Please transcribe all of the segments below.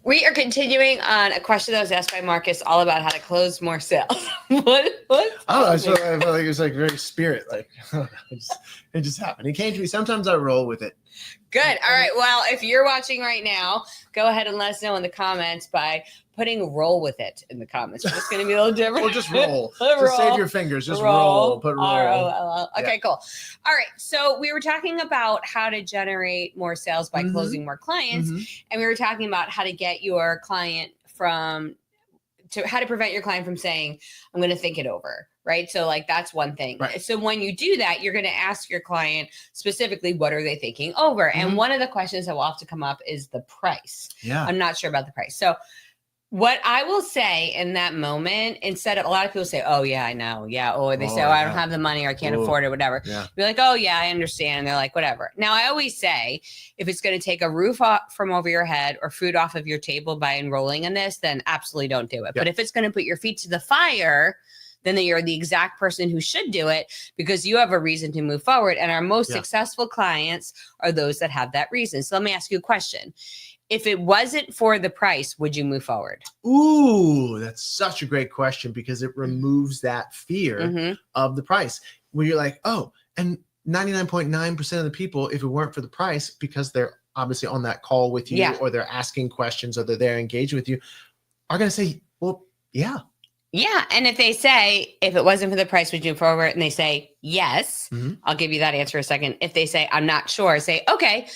We are continuing on a question that was asked by Marcus all about how to close more sales. What? I felt like it was like very spirit, like it just happened. It came to me. Sometimes I roll with it. Good. All right. Well, if you're watching right now, go ahead and let us know in the comments by putting roll with it in the comments. It's going to be a little different. Or just roll. Roll. Just save your fingers. Just roll. Put roll. R-O-L-L. Okay, cool. All right. So we were talking about how to generate more sales by closing more clients. And we were talking about how to get your client how to prevent your client from saying, I'm going to think it over. Right. So like, that's one thing. Right. So when you do that, you're going to ask your client specifically, what are they thinking over? And one of the questions that will often come up is the price. Yeah. I'm not sure about the price. So what I will say in that moment, instead of a lot of people say, oh yeah, I know. Yeah. Or they say, I don't have the money or I can't afford it, whatever. Yeah. Be like, oh yeah, I understand. And they're like, whatever. Now I always say, if it's going to take a roof off from over your head or food off of your table by enrolling in this, then absolutely don't do it. But if it's going to put your feet to the fire, then you're the exact person who should do it because you have a reason to move forward. And our most successful clients are those that have that reason. So let me ask you a question. If it wasn't for the price, would you move forward? Ooh, that's such a great question because it removes that fear of the price where you're like, oh, and 99.9% of the people, if it weren't for the price, because they're obviously on that call with you or they're asking questions or they're there engaged with you, are going to say, well, yeah. Yeah. And if they say, if it wasn't for the price, would you move forward? And they say, yes, I'll give you that answer in a second. If they say, I'm not sure, say, okay,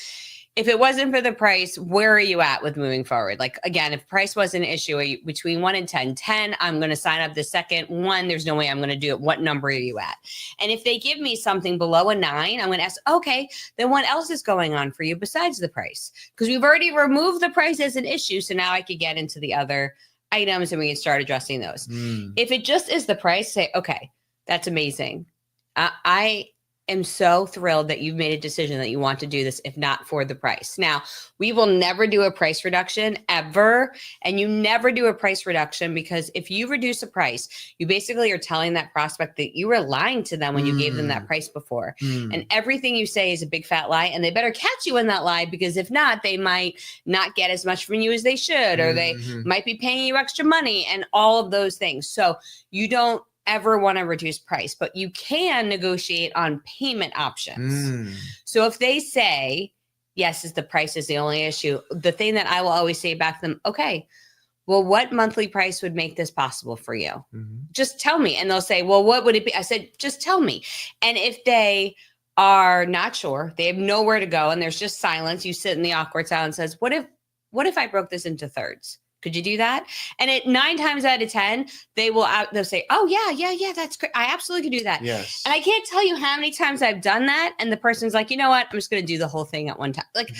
if it wasn't for the price, where are you at with moving forward? Like, again, if price wasn't an issue, are you between 1 and 10? 10, I'm going to sign up the second. 1, there's no way I'm going to do it. What number are you at? And if they give me something below a 9, I'm going to ask, okay, then what else is going on for you besides the price? Because we've already removed the price as an issue. So now I could get into the other items and we can start addressing those. If it just is the price, say, okay, that's amazing. I am so thrilled that you've made a decision that you want to do this, if not for the price. Now, we will never do a price reduction ever. And you never do a price reduction because if you reduce a price, you basically are telling that prospect that you were lying to them when you gave them that price before. And everything you say is a big fat lie. And they better catch you in that lie because if not, they might not get as much from you as they should, or they might be paying you extra money and all of those things. So you don't ever want to reduce price, but you can negotiate on payment options. So if they say, yes, the price is the only issue, the thing that I will always say back to them, okay, well, what monthly price would make this possible for you? Just tell me. And they'll say, well, what would it be? I said, just tell me. And if they are not sure, they have nowhere to go and there's just silence, you sit in the awkward silence and says, what if I broke this into thirds? Could you do that? And 9 times out of 10, they'll say, oh yeah, that's great. I absolutely could do that. Yes. And I can't tell you how many times I've done that. And the person's like, you know what? I'm just going to do the whole thing at one time. Like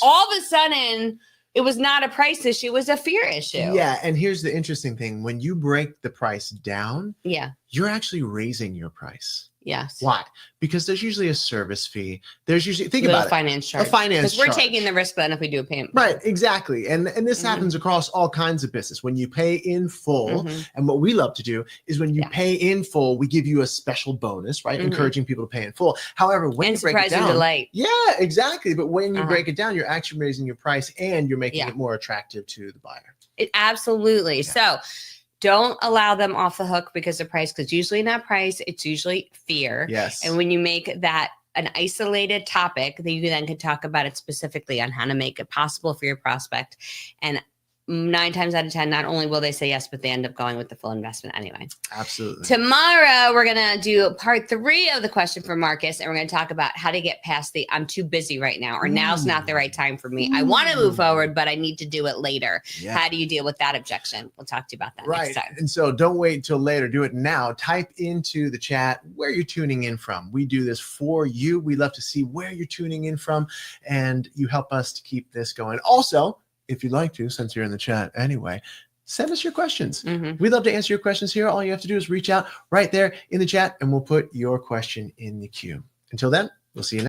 all of a sudden it was not a price issue. It was a fear issue. Yeah. And here's the interesting thing. When you break the price down, you're actually raising your price. Yes. Why? Because there's usually a service fee. There's usually, think about it. Finance charge. A finance charge. Because we're taking the risk then if we do a payment. Right, exactly. And this happens across all kinds of business. When you pay in full, and what we love to do is when you pay in full, we give you a special bonus, right? Encouraging people to pay in full. However, when you break it down, delight. Yeah, exactly. But when you break it down, you're actually raising your price and you're making it more attractive to the buyer. Absolutely. So don't allow them off the hook because of price, because usually not price, it's usually fear. Yes. And when you make that an isolated topic, that you then can talk about it specifically on how to make it possible for your prospect. And 9 times out of 10, not only will they say yes, but they end up going with the full investment anyway. Absolutely. Tomorrow, we're going to do part 3 of the question from Marcus, and we're going to talk about how to get past the I'm too busy right now, or now's not the right time for me. I want to move forward, but I need to do it later. How do you deal with that objection? We'll talk to you about that next time. And so don't wait until later. Do it now. Type into the chat where you're tuning in from. We do this for you. We love to see where you're tuning in from, and you help us to keep this going. Also, if you'd like to, since you're in the chat anyway, send us your questions. We'd love to answer your questions here. All you have to do is reach out right there in the chat and we'll put your question in the queue. Until then, we'll see you next time.